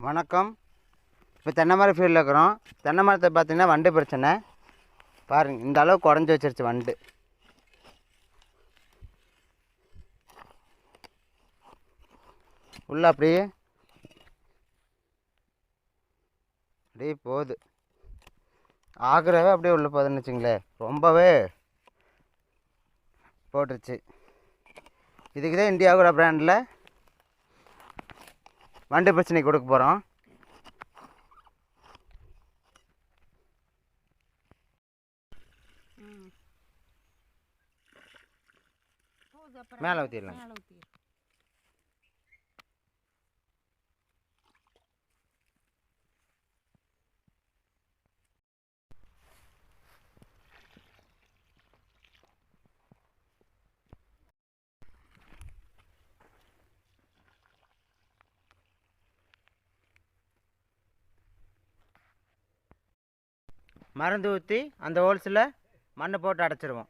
வணக்கம். இப்போ தென்னை மரம் ஃபீல்டில் இருக்கிறோம். தென்னை மரத்தை பார்த்திங்கன்னா வண்டு பிரச்சனை பாருங்கள். இந்த அளவுக்கு குறைஞ்சி வச்சிருச்சு வண்டு. உள்ள அப்படியே போகுது. ஆகிறவே அப்படியே உள்ளே போகுதுன்னு வச்சுங்களேன். ரொம்பவே போட்டுருச்சு. இதுக்கு தான் இந்தியாவோட பிராண்டில் வண்டு பிரச்சனை கொடுக்க போகிறோம். மேலே ஊற்றிடலாம். மருந்து ஊற்றி அந்த ஹோல்ஸில் மண்ணை போட்டு அடைச்சிருவோம்.